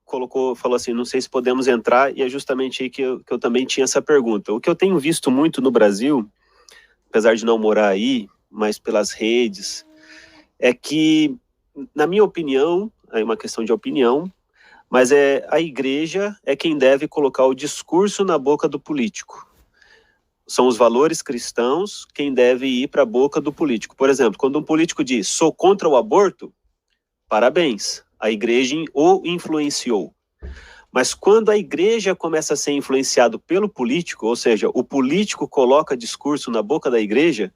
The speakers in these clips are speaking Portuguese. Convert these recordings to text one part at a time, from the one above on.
falou assim, não sei se podemos entrar, e é justamente aí que eu também tinha essa pergunta. O que eu tenho visto muito no Brasil, apesar de não morar aí, mas pelas redes, é que, na minha opinião, é uma questão de opinião, mas a igreja é quem deve colocar o discurso na boca do político. São os valores cristãos quem deve ir para a boca do político. Por exemplo, quando um político diz, sou contra o aborto, parabéns, a igreja o influenciou. Mas quando a igreja começa a ser influenciado pelo político, ou seja, o político coloca discurso na boca da igreja,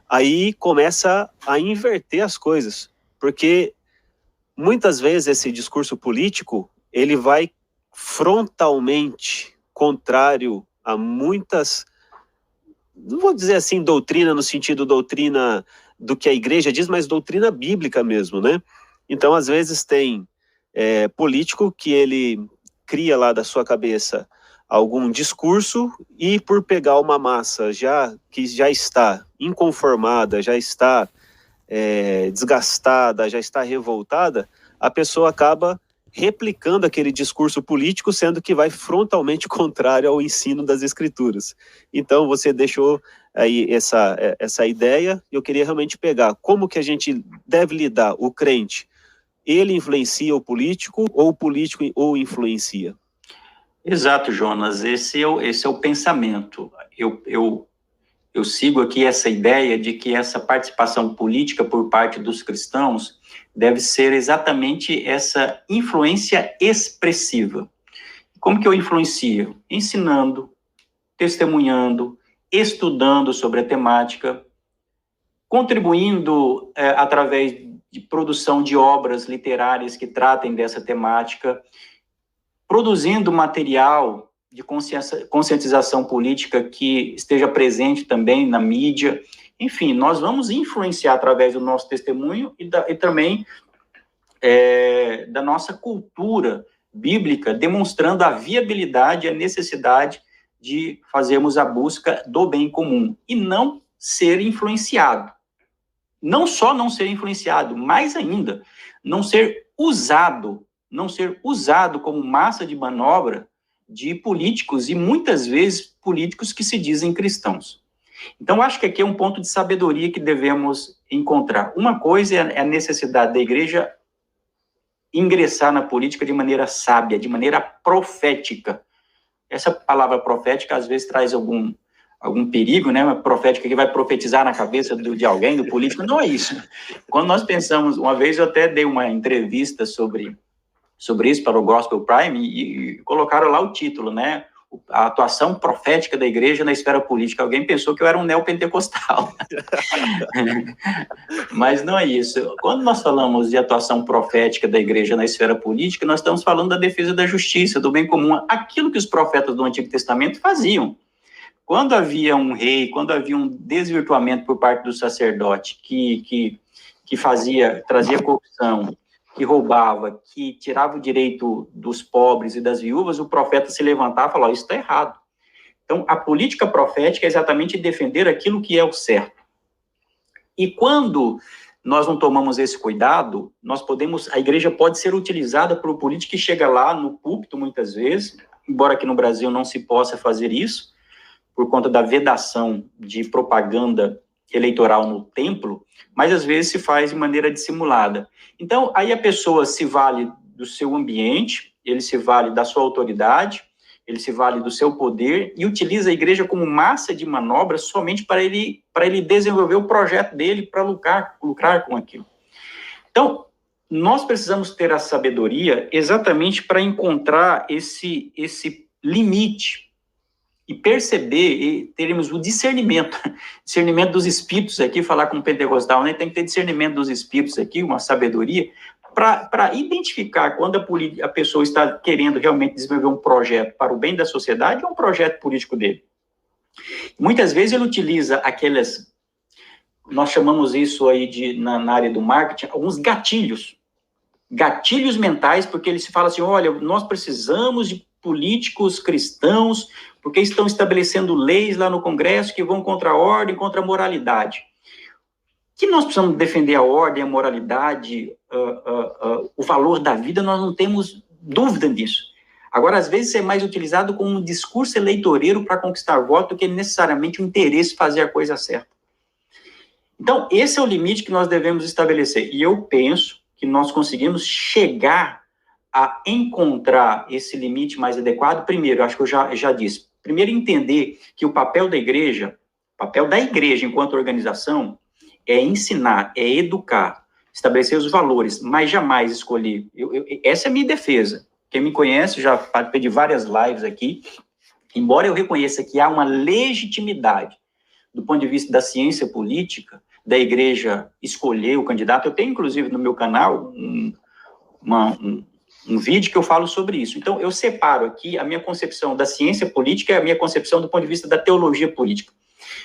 aí começa a inverter as coisas, porque muitas vezes esse discurso político, ele vai frontalmente contrário a muitas, não vou dizer assim doutrina no sentido doutrina do que a igreja diz, mas doutrina bíblica mesmo, né? Então, às vezes tem político que ele cria lá da sua cabeça algum discurso e por pegar uma massa que já está inconformada, já está desgastada, já está revoltada, a pessoa acaba replicando aquele discurso político, sendo que vai frontalmente contrário ao ensino das escrituras. Então, você deixou aí essa ideia, eu queria realmente pegar como que a gente deve lidar, o crente, ele influencia o político ou o político o influencia? Exato, Jonas, esse é o pensamento. Eu sigo aqui essa ideia de que essa participação política por parte dos cristãos deve ser exatamente essa influência expressiva. Como que eu influencio? Ensinando, testemunhando, estudando sobre a temática, contribuindo através de produção de obras literárias que tratem dessa temática, produzindo material de conscientização política que esteja presente também na mídia. Enfim, nós vamos influenciar através do nosso testemunho e também da nossa cultura bíblica, demonstrando a viabilidade e a necessidade de fazermos a busca do bem comum e não ser influenciado. Não só não ser influenciado, mais ainda, não ser usado como massa de manobra de políticos, e muitas vezes políticos que se dizem cristãos. Então, acho que aqui é um ponto de sabedoria que devemos encontrar. Uma coisa é a necessidade da igreja ingressar na política de maneira sábia, de maneira profética. Essa palavra profética, às vezes, traz algum perigo, né? Uma profética que vai profetizar na cabeça de alguém, do político. Não é isso. Quando nós pensamos, uma vez eu até dei uma entrevista sobre isso para o Gospel Prime e colocaram lá o título, né? A atuação profética da igreja na esfera política. Alguém pensou que eu era um neopentecostal. Mas não é isso. Quando nós falamos de atuação profética da igreja na esfera política, nós estamos falando da defesa da justiça, do bem comum, aquilo que os profetas do Antigo Testamento faziam. Quando havia um rei, quando havia um desvirtuamento por parte do sacerdote que trazia corrupção, que roubava, que tirava o direito dos pobres e das viúvas, o profeta se levantava e falava, isso está errado. Então, a política profética é exatamente defender aquilo que é o certo. E quando nós não tomamos esse cuidado, a igreja pode ser utilizada por um político que chega lá no púlpito, muitas vezes, embora aqui no Brasil não se possa fazer isso, por conta da vedação de propaganda eleitoral no templo, mas às vezes se faz de maneira dissimulada. Então, aí a pessoa se vale do seu ambiente, ele se vale da sua autoridade, ele se vale do seu poder e utiliza a igreja como massa de manobra somente para ele desenvolver o projeto dele, para lucrar com aquilo. Então, nós precisamos ter a sabedoria exatamente para encontrar esse limite e perceber e termos o discernimento dos espíritos aqui, falar com o pentecostal, né? Tem que ter discernimento dos espíritos aqui, uma sabedoria, para identificar quando a pessoa está querendo realmente desenvolver um projeto para o bem da sociedade ou um projeto político dele. Muitas vezes ele utiliza nós chamamos isso aí na área do marketing, alguns gatilhos mentais, porque ele se fala assim, olha, nós precisamos de políticos cristãos, porque estão estabelecendo leis lá no Congresso que vão contra a ordem, contra a moralidade. Que nós precisamos defender a ordem, a moralidade, o valor da vida, nós não temos dúvida nisso. Agora, às vezes, é mais utilizado como um discurso eleitoreiro para conquistar voto do que necessariamente o interesse de fazer a coisa certa. Então, esse é o limite que nós devemos estabelecer. E eu penso que nós conseguimos chegar a encontrar esse limite mais adequado. Primeiro, acho que eu já disse, primeiro entender que o papel da igreja enquanto organização, é ensinar, é educar, estabelecer os valores, mas jamais escolher. Essa é a minha defesa. Quem me conhece, já participei de várias lives aqui, embora eu reconheça que há uma legitimidade do ponto de vista da ciência política, da igreja escolher o candidato. Eu tenho, inclusive, no meu canal, um vídeo que eu falo sobre isso. Então, eu separo aqui a minha concepção da ciência política e a minha concepção do ponto de vista da teologia política.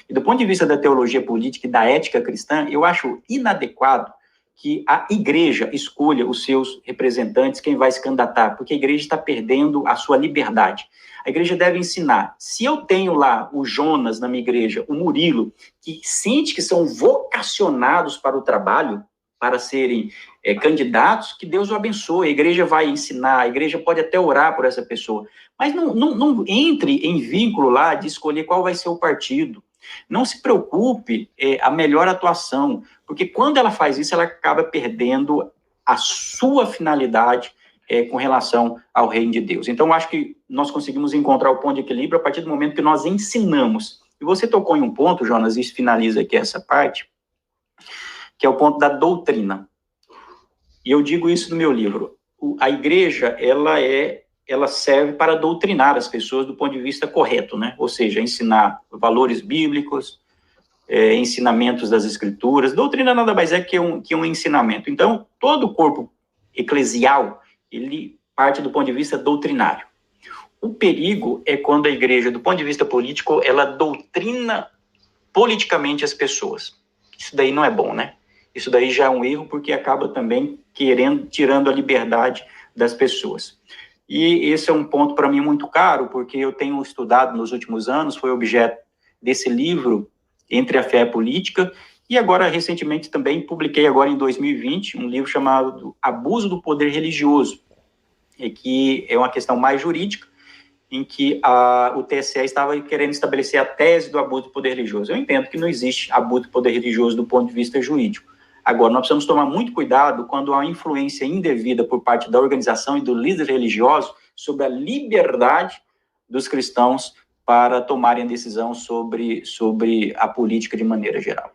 E do ponto de vista da teologia política e da ética cristã, eu acho inadequado que a igreja escolha os seus representantes, quem vai se candidatar, porque a igreja está perdendo a sua liberdade. A igreja deve ensinar. Se eu tenho lá o Jonas na minha igreja, o Murilo, que sente que são vocacionados para o trabalho, para serem candidatos, que Deus o abençoe. A igreja vai ensinar, a igreja pode até orar por essa pessoa, mas não entre em vínculo lá de escolher qual vai ser o partido. Não se preocupe a melhor atuação, porque quando ela faz isso, ela acaba perdendo a sua finalidade com relação ao reino de Deus. Então, acho que nós conseguimos encontrar o ponto de equilíbrio a partir do momento que nós ensinamos. E você tocou em um ponto, Jonas, e finaliza aqui essa parte, que é o ponto da doutrina. E eu digo isso no meu livro. A igreja, ela serve para doutrinar as pessoas do ponto de vista correto, né? Ou seja, ensinar valores bíblicos, ensinamentos das escrituras. Doutrina nada mais é que um ensinamento. Então, todo o corpo eclesial, ele parte do ponto de vista doutrinário. O perigo é quando a igreja, do ponto de vista político, ela doutrina politicamente as pessoas. Isso daí não é bom, né? Isso daí já é um erro, porque acaba também tirando a liberdade das pessoas. E esse é um ponto para mim muito caro, porque eu tenho estudado nos últimos anos, foi objeto desse livro, Entre a Fé e a Política, e agora, recentemente, também publiquei agora em 2020, um livro chamado Abuso do Poder Religioso, que é uma questão mais jurídica, em que o TSE estava querendo estabelecer a tese do abuso do poder religioso. Eu entendo que não existe abuso do poder religioso do ponto de vista jurídico. Agora, nós precisamos tomar muito cuidado quando há uma influência indevida por parte da organização e do líder religioso sobre a liberdade dos cristãos para tomarem a decisão sobre a política de maneira geral.